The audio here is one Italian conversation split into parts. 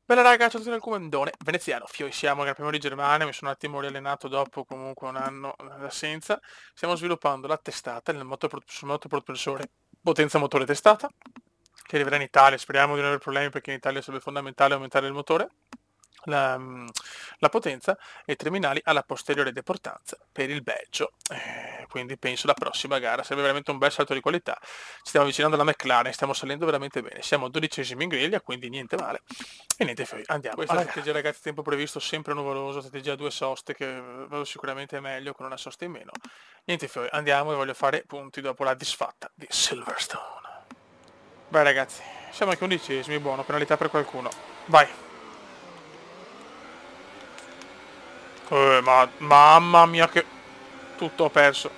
Bella raga, ciao a tutti dal comandone veneziano, siamo nel primo di Germania, mi sono un attimo riallenato dopo comunque un anno d'assenza. Stiamo sviluppando la testata sul motopropulsore potenza motore testata, che arriverà in Italia, speriamo di non avere problemi perché in Italia sarebbe fondamentale aumentare il motore, la, la potenza e i terminali alla posteriore deportanza per il Belgio. Quindi penso la prossima gara sarebbe veramente un bel salto di qualità. Ci stiamo avvicinando alla McLaren, stiamo salendo veramente bene, siamo 12esimi in griglia, quindi niente male. E niente, andiamo. Questa strategia ragazzi, tempo previsto sempre nuvoloso, strategia 2 soste che vado sicuramente meglio con una sosta in meno. Niente, andiamo e voglio fare punti dopo la disfatta di Silverstone. Vai ragazzi, siamo anche 11esimi, buono, penalità per qualcuno. Vai. Mamma mia che... Tutto ho perso.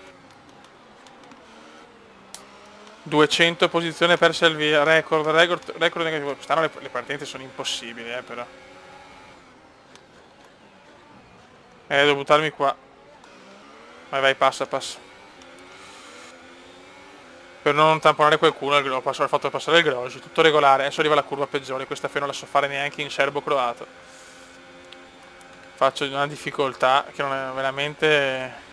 200 posizione persa il via, record negativo. Quest'anno le partenze sono impossibili, però. Devo buttarmi qua. Vai, vai, passa, passa. Per non tamponare qualcuno, ho fatto passare il Grosjean, tutto regolare. Adesso arriva la curva peggiore, questa non la so fare neanche in serbo-croato. Faccio una difficoltà che non è veramente...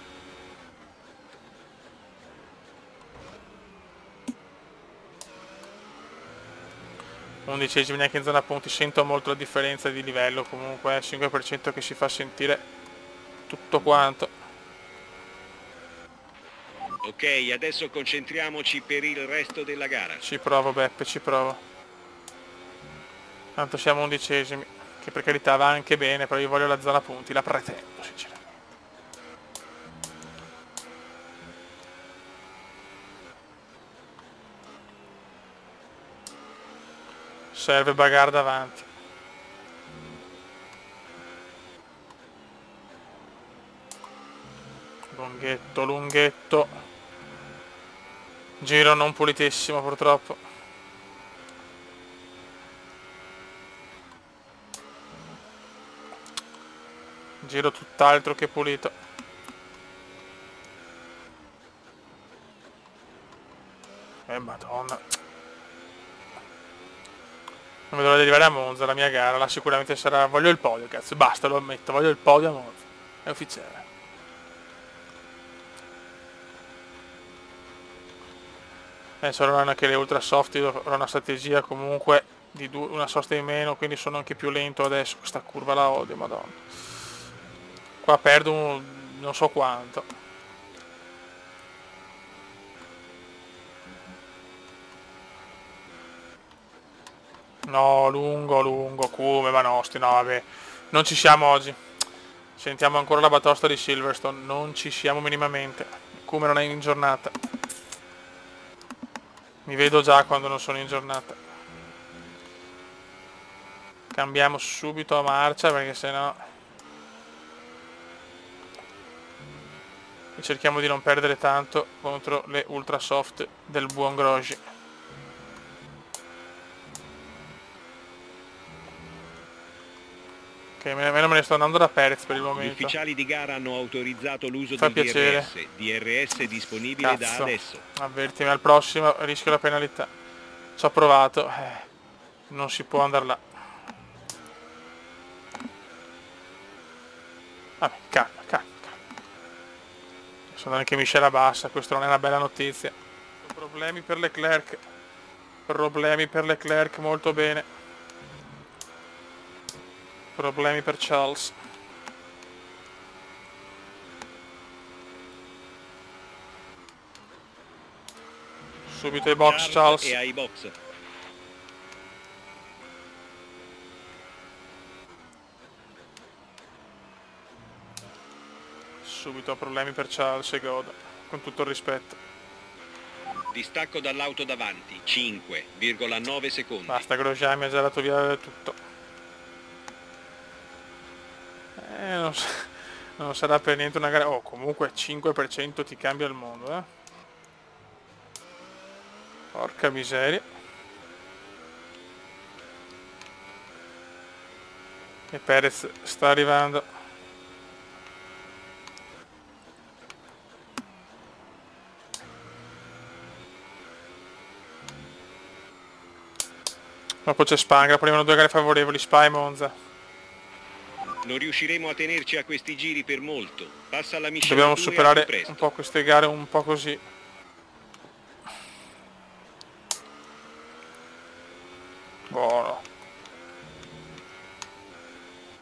11esimi neanche in zona punti, sento molto la differenza di livello comunque, 5% che si fa sentire tutto quanto. Ok, adesso concentriamoci per il resto della gara. Ci provo Beppe, ci provo. Tanto siamo 11esimi, che per carità va anche bene, però io voglio la zona punti, la pretendo sinceramente. Serve bagarre davanti. Lunghetto, lunghetto. Giro non pulitissimo purtroppo. Giro tutt'altro che pulito. Madonna. Non vedo l'ora di arrivare a Monza, la mia gara, là sicuramente sarà... Voglio il podio, cazzo, basta, lo ammetto, voglio il podio a Monza. È ufficiale. Saranno anche le ultra soft, io avrò una strategia comunque di una sosta in meno, quindi sono anche più lento adesso. Questa curva la odio, madonna. Qua perdo non so quanto. No, lungo, lungo, come, ma no, no, vabbè. Non ci siamo oggi. Sentiamo ancora la batosta di Silverstone, non ci siamo minimamente. Come non è in giornata. Mi vedo già quando non sono in giornata. Cambiamo subito a marcia perché sennò... E cerchiamo di non perdere tanto contro le ultra soft del buon Grosjean. Ok, me ne sto andando da Perez per il momento. Gli ufficiali di gara hanno autorizzato l'uso Fa del piacere. DRS disponibile Cazzo. da adesso. Avvertimi al prossimo, rischio la penalità. Ci ho provato. Non si può andare là. Vabbè, calma, calma, calma. Sono anche miscela bassa, questa non è una bella notizia. Problemi per Leclerc. Problemi per Leclerc, molto bene. Problemi per Charles. Subito ai box Charles. E ai box. Subito problemi per Charles e Goda, con tutto il rispetto. Distacco dall'auto davanti, 5,9 secondi. Basta, Grosjean mi ha già dato via tutto. Non sarà per niente una gara... Oh, comunque 5% ti cambia il mondo, eh. Porca miseria. E Perez sta arrivando. Dopo c'è Spangra, prima 2 gare favorevoli, Spa e Monza. Non riusciremo a tenerci a questi giri per molto. Passa la miscela Dobbiamo 2 superare al più presto. un po' queste gare un po' così. Buono.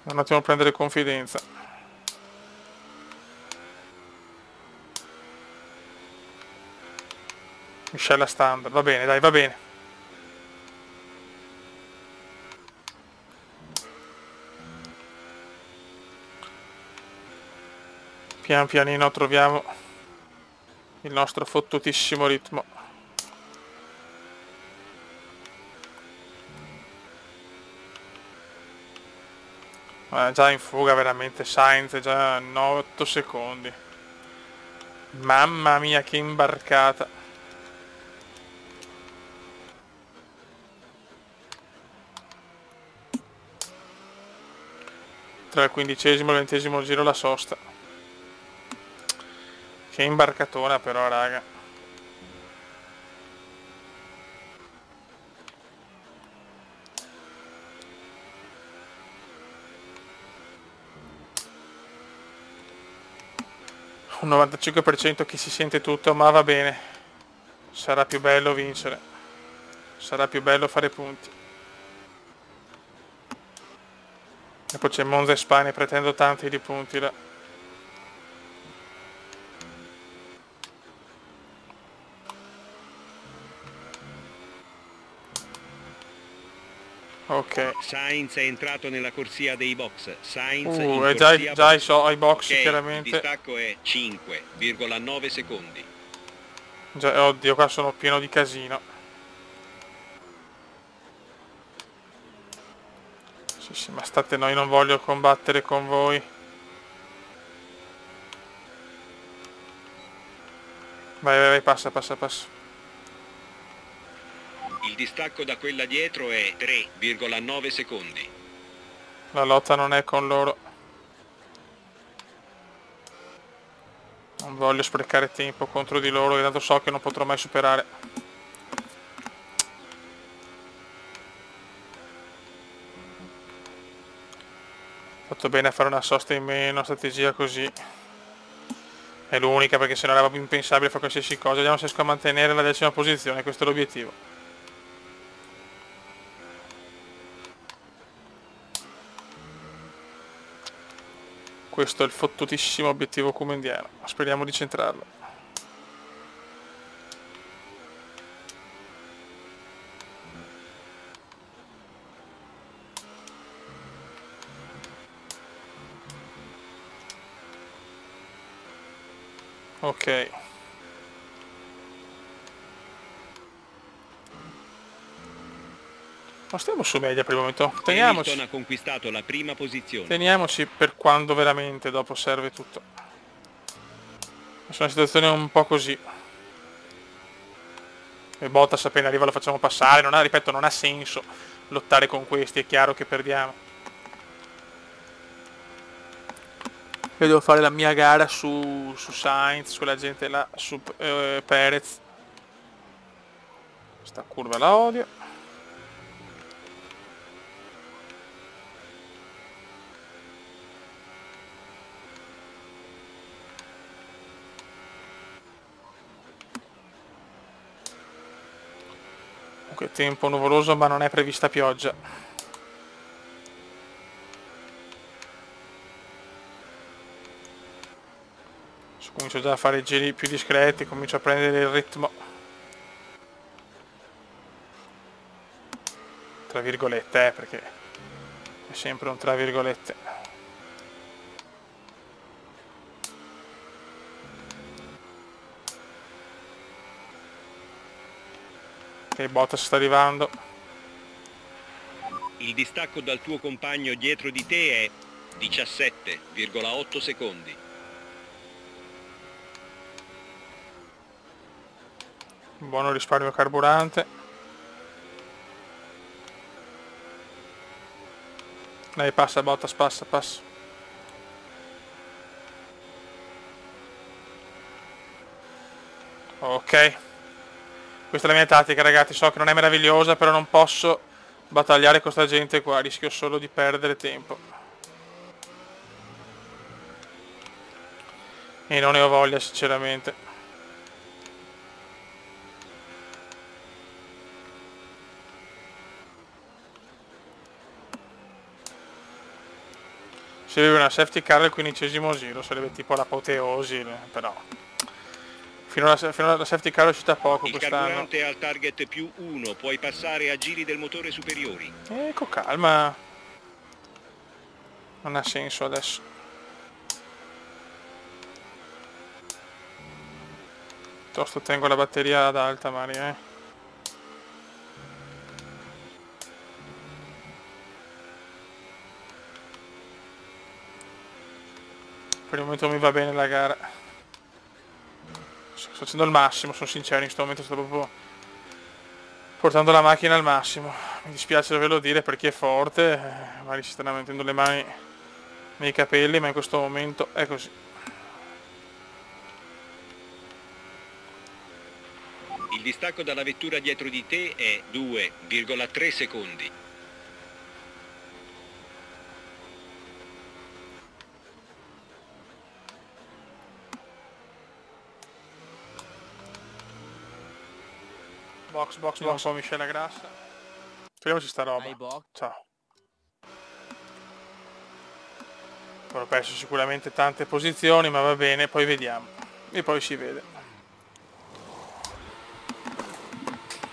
Un attimo a prendere confidenza. Miscela standard, va bene, dai, va bene. Pian pianino troviamo il nostro fottutissimo ritmo. Già in fuga veramente Sainz, già 8 secondi. Mamma mia che imbarcata. Tra il 15° e il 20° giro la sosta. Che imbarcatona però, raga. Un 95% che si sente tutto, ma va bene. Sarà più bello vincere. Sarà più bello fare punti. E poi c'è Monza e Spagna, pretendo tanti di punti là. Ok. Sainz è entrato nella corsia dei box. Sainz in E corsia già box. ai box Ok, chiaramente. il distacco è 5,9 secondi. Già, oddio, qua sono pieno di casino. Sì, ma state, noi non voglio combattere con voi. Vai, passa. Il distacco da quella dietro è 3,9 secondi. La lotta non è con loro. Non voglio sprecare tempo contro di loro, che tanto so che non potrò mai superare. Fatto bene a fare una sosta in meno, una strategia così. È l'unica, perché se no era proprio impensabile fare qualsiasi cosa. Vediamo se riesco a mantenere la 10ª posizione, questo è l'obiettivo. Questo è il fottutissimo obiettivo comendiano. Speriamo di centrarlo. Ok. Ma stiamo su media per il momento. Hamilton ha conquistato la prima posizione. Teniamoci per quando veramente dopo serve tutto. È una situazione un po' così. E Bottas appena arriva lo facciamo passare. Ripeto, non ha senso lottare con questi, è chiaro che perdiamo. Io devo fare la mia gara su Sainz, su quella gente là, su Perez. Sta curva la odio. Comunque tempo nuvoloso, ma non è prevista pioggia. Comincio già a fare giri più discreti, comincio a prendere il ritmo. Tra virgolette, perché è sempre un tra virgolette. Ok, Bottas sta arrivando. Il distacco dal tuo compagno dietro di te è 17,8 secondi. Buono risparmio carburante. Dai, passa Bottas, passa. Ok. Questa è la mia tattica, ragazzi. So che non è meravigliosa, però non posso battagliare con sta gente qua, rischio solo di perdere tempo. E non ne ho voglia sinceramente. Se aveva una safety car al 15° giro sarebbe tipo l'apoteosi, però fino alla safety car è uscita poco Il quest'anno. carburante è al target più 1, puoi passare a giri del motore superiori. Ecco, calma. Non ha senso adesso. Piuttosto tengo la batteria ad alta, Maria, Per il momento mi va bene la gara. Sto facendo il massimo, sono sincero, in questo momento sto proprio portando la macchina al massimo. Mi dispiace doverlo dire perché è forte, magari si stanno mettendo le mani nei capelli, ma in questo momento è così. Il distacco dalla vettura dietro di te è 2,3 secondi. Box, un po' miscela grassa. Togliamoci sta roba. Ciao. Ho perso sicuramente tante posizioni, ma va bene, poi vediamo. E poi si vede.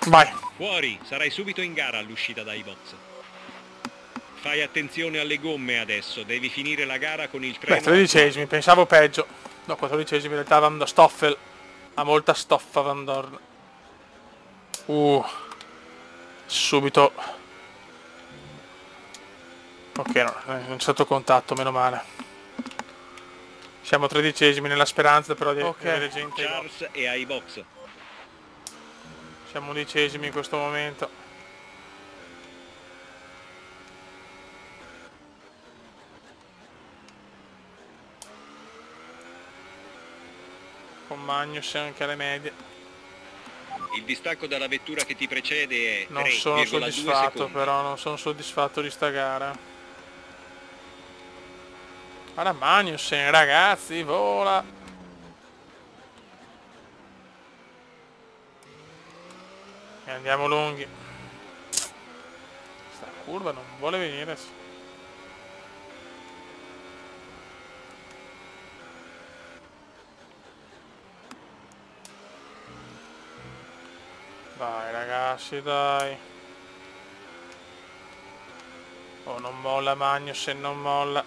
Vai. Fuori, sarai subito in gara all'uscita dai box. Fai attenzione alle gomme adesso, devi finire la gara con il treno. Beh, 13esimi, pensavo peggio. No, 14esimi in realtà Van Stoffel. Ha molta stoffa Van Dorn. Subito. Ok, no, non c'è stato contatto, meno male. Siamo 13esimi nella speranza però di avere gente. Charles è ai box. Siamo 11esimi in questo momento. Con Magnus anche alle medie. Il distacco dalla vettura che ti precede è 3,2 Non sono soddisfatto secondi. però, non sono soddisfatto di sta gara. Guarda Magnussen, ragazzi, vola! E andiamo lunghi. Sta curva non vuole venire. Dai ragazzi, dai. Oh, non molla Magnussen, non molla.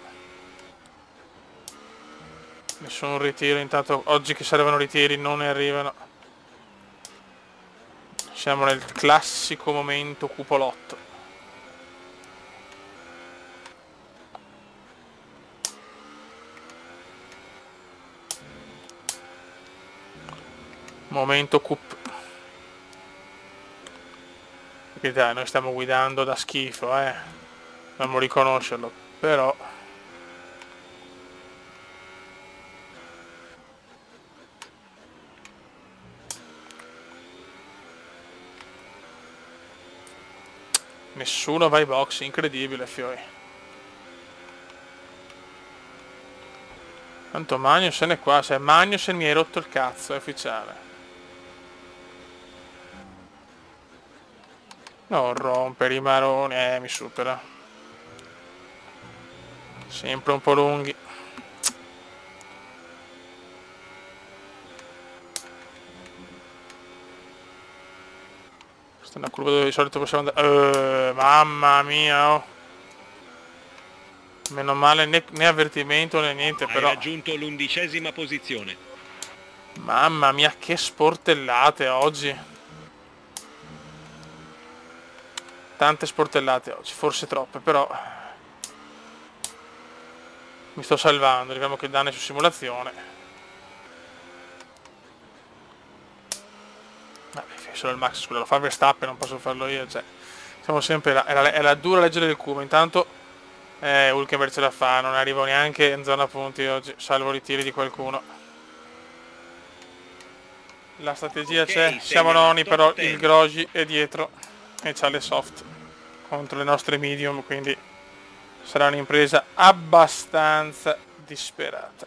Nessun ritiro, intanto oggi che servono ritiri non ne arrivano. Siamo nel classico momento cupolotto. Momento cup. Perché dai, noi stiamo guidando da schifo, dobbiamo riconoscerlo, però nessuno va ai box, incredibile, fioi. Tanto Magnussen è qua, cioè Magnussen mi hai rotto il cazzo, è ufficiale. Non rompere i maroni, mi supera. Sempre un po' lunghi. Questa è una curva dove di solito possiamo andare. Mamma mia, oh. Meno male né avvertimento né niente, però. Hai raggiunto l'11ª posizione. Mamma mia, che sportellate oggi. Tante sportellate oggi, forse troppe, però mi sto salvando, diciamo che il danno è su simulazione. Vabbè, solo il max, scusa, lo fa Verstappen, non posso farlo io, cioè. Siamo sempre là, è la dura legge del cubo, intanto Hülkenberg ce la fa, non arrivo neanche in zona punti oggi, salvo ritiri di qualcuno. La strategia c'è, siamo noni, però il Grosjean è dietro e c'ha le soft. contro le nostre medium, quindi sarà un'impresa abbastanza disperata.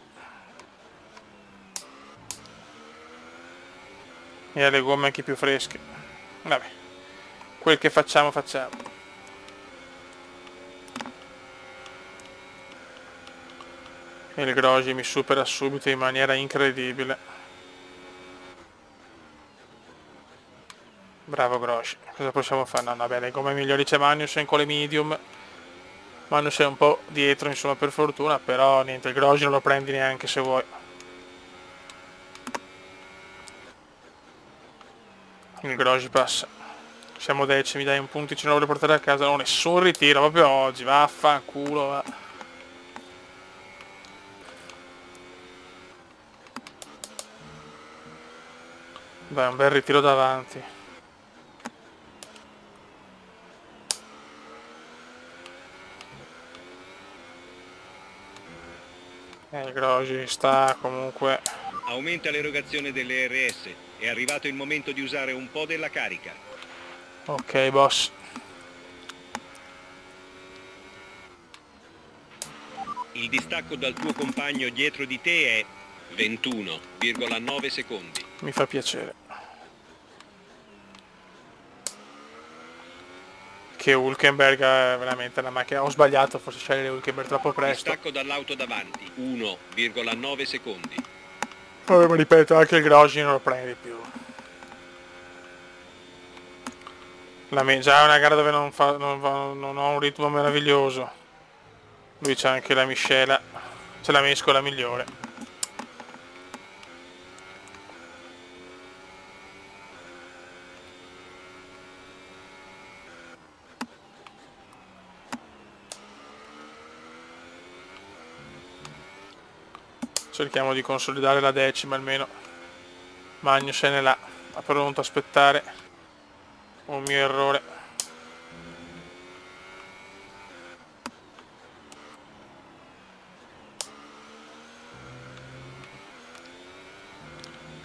E alle gomme anche più fresche. Vabbè, quel che facciamo facciamo. E il Grogi mi supera subito in maniera incredibile. Bravo Grogi, cosa possiamo fare? No, vabbè, le gomme migliori c'è Magnussen con le medium. Magnussen è un po' dietro, insomma, per fortuna, però niente, il Grogi non lo prendi neanche se vuoi. Il Grogi passa. Siamo decimi, dai, un punto ce lo vuole portare a casa. No, nessun ritiro proprio oggi, vaffanculo, va. Beh, un bel ritiro davanti. Il Grogi sta comunque... Aumenta l'erogazione delle RS. È arrivato il momento di usare un po' della carica. Ok, boss. Il distacco dal tuo compagno dietro di te è 21,9 secondi. Mi fa piacere. Che Hülkenberg è veramente una macchina. Ho sbagliato forse scegliere Hülkenberg troppo presto. Distacco dall'auto davanti, 1,9 secondi. Vabbè, ma ripeto, anche il Grogi non lo prendi più. Già è una gara dove non ho un ritmo meraviglioso. Lui c'ha anche la miscela. C'è la mescola migliore. Cerchiamo di consolidare la decima almeno. Magnussen è là, è pronto a aspettare un mio errore.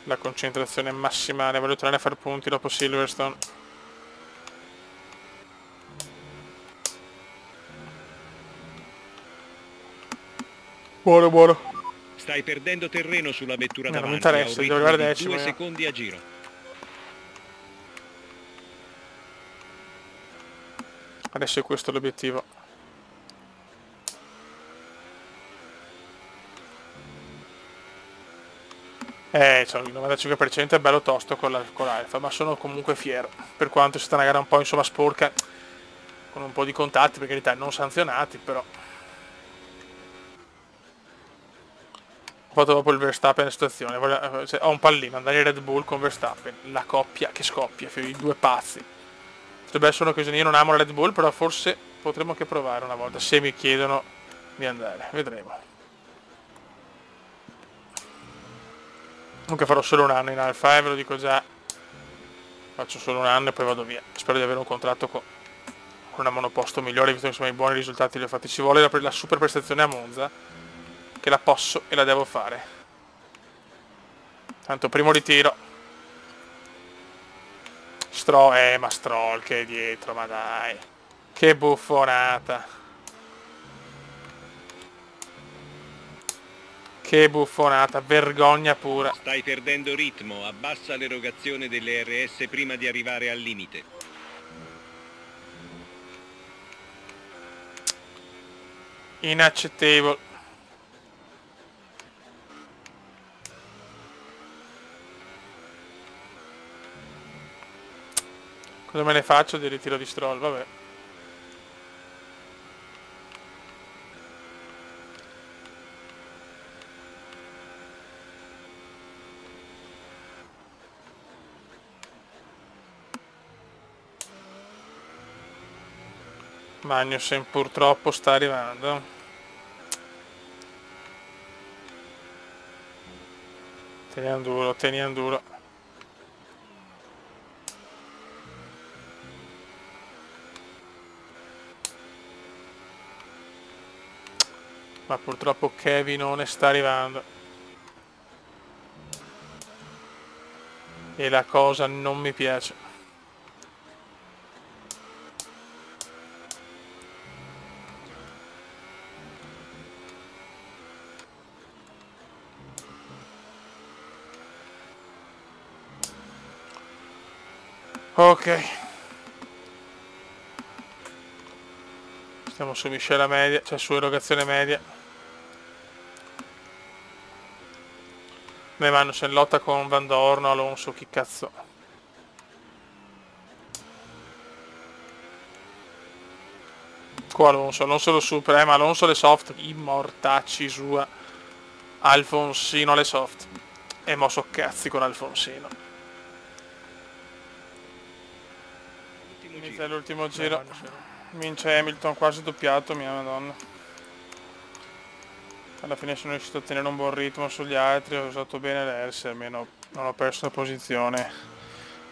La concentrazione è massimale, voglio tornare a fare punti dopo Silverstone. Buono, buono. Stai perdendo terreno sulla vettura Non mi davanti, interessa, devo arrivare di decimo. 2 secondi a giro. Adesso è questo l'obiettivo. Cioè, il 95% è bello tosto con l'Alfa, ma sono comunque fiero. Per quanto sia stata una gara un po' insomma sporca, con un po' di contatti, per carità, non sanzionati, però. Ho fatto dopo il Verstappen in situazione, ho un pallino, andare in Red Bull con Verstappen, la coppia che scoppia, i due pazzi. Potrebbe essere un'occasione, io non amo la Red Bull, però forse potremmo anche provare una volta, se mi chiedono di andare, vedremo. Comunque farò solo un anno in Alfa, ve lo dico già, faccio solo un anno e poi vado via. Spero di avere un contratto con una monoposto migliore, visto che insomma i buoni risultati li ho fatti. Ci vuole la super prestazione a Monza, che la posso e la devo fare. Tanto primo ritiro. Ma Stroll che è dietro, ma dai. Che buffonata. Che buffonata, vergogna pura. Stai perdendo ritmo, abbassa l'erogazione delle RS prima di arrivare al limite. Inaccettabile. Cosa me ne faccio di ritiro di Stroll? Vabbè. Magnussen purtroppo sta arrivando. Teniamo duro, teniamo duro. Ma purtroppo Kevin non ne sta arrivando. E la cosa non mi piace. Ok. Stiamo su miscela media, cioè su erogazione media. Beh, Magnus è in lotta con Van Dorn, Alonso, chi cazzo. Qua Alonso lo supera, ma Alonso le soft, i mortacci sua. Alfonsino le soft. E mo so cazzi con Alfonsino. Inizia l'ultimo giro. Vince Hamilton, quasi doppiato, mia madonna. Alla fine sono riuscito a tenere un buon ritmo sugli altri, ho usato bene l'Ers, almeno non ho perso la posizione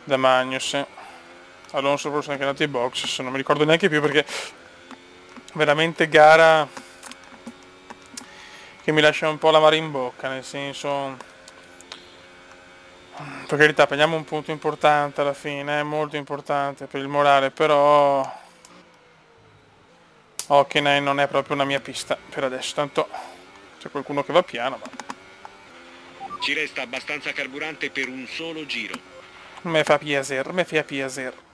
da Magnus. Alonso forse è anche andato ai box, non mi ricordo neanche più perché veramente gara che mi lascia un po' l'amaro in bocca, nel senso, per carità prendiamo un punto importante alla fine, molto importante per il morale, però Hockenheim non è proprio una mia pista per adesso, tanto c'è qualcuno che va piano, ma Ci resta abbastanza carburante per un solo giro. me fa piacere.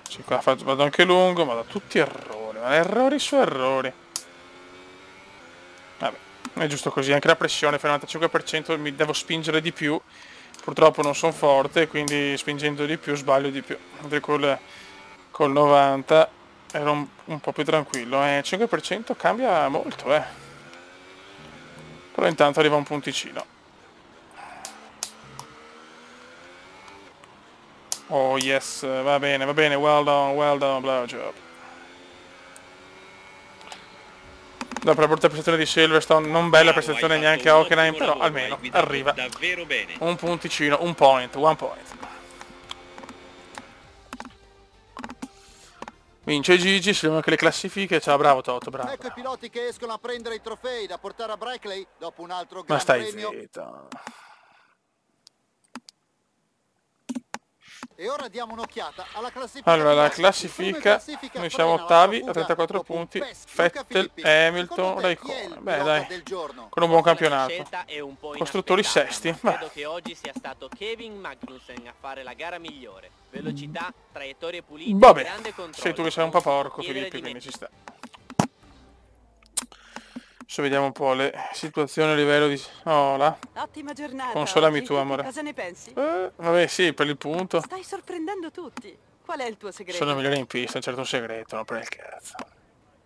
Sì, qua vado anche lungo, ma da tutti errori, ma errori su errori. Vabbè, è giusto così, anche la pressione fa il 95%, mi devo spingere di più. Purtroppo non sono forte, quindi spingendo di più sbaglio di più. Mentre col 90 ero un po' più tranquillo. 5% cambia molto, Però intanto arriva un punticino. Oh yes, va bene, well done, bravo job. Dopo la brutta prestazione di Silverstone, non bella prestazione neanche a Hockenheim, però almeno arriva davvero bene. un punticino, one point. Vince Gigi, si anche le classifiche, ciao, bravo Toto, bravo. Ecco i piloti che escono a prendere i trofei da portare a Brackley dopo un altro Ma gran stai premio. zitto. E ora diamo un'occhiata alla classifica. Allora, la classifica, noi siamo ottavi a 34 punti, Vettel, Hamilton, Raikkonen. Beh dai, con un buon campionato. Costruttori sesti. Credo che oggi sia stato Kevin Magnussen a fare la gara migliore. Velocità, traiettorie pulite, Vabbè, grande controllo. sei tu che sei un po' porco, Filippi, quindi ci sta. Adesso vediamo un po' le situazioni a livello di... Oh, là. Ottima giornata. Consolami oggi. tu, amore. Cosa ne pensi? Vabbè, sì, per il punto. Stai sorprendendo tutti. Qual è il tuo segreto? Sono migliore in pista, un certo segreto, non per il cazzo.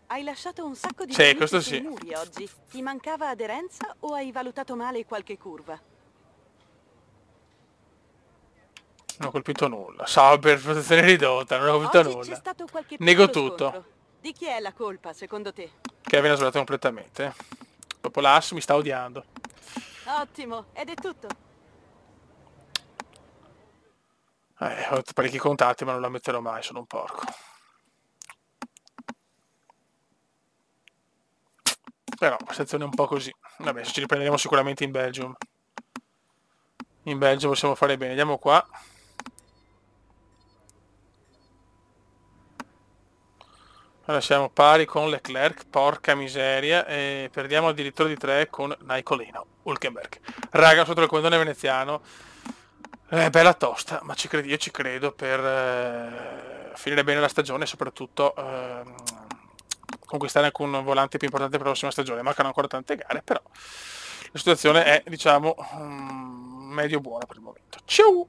Hai lasciato un sacco di Sì, limiti questo sui sì. muri oggi. Ti mancava aderenza o hai valutato male qualche curva? Non ho colpito nulla. Sauber, protezione ridotta, non ho colpito Oggi c'è nulla. stato qualche Nego piccolo tutto. scontro. Di chi è la colpa, secondo te? Kevin ha sbagliato completamente. Dopo l'asso mi sta odiando. Ottimo, ed è tutto. Ho parecchi contatti ma non la metterò mai, sono un porco. Però la situazione è un po' così. Vabbè, ci riprenderemo sicuramente in Belgium. In Belgio possiamo fare bene. Andiamo qua. Allora siamo pari con Leclerc, porca miseria, e perdiamo addirittura di 3 con Nicolino Hülkenberg. Raga, sotto il comandone veneziano, bella tosta, ma io ci credo per finire bene la stagione e soprattutto conquistare anche un volante più importante per la prossima stagione. Mancano ancora tante gare, però la situazione è, diciamo, medio buona per il momento. Ciao!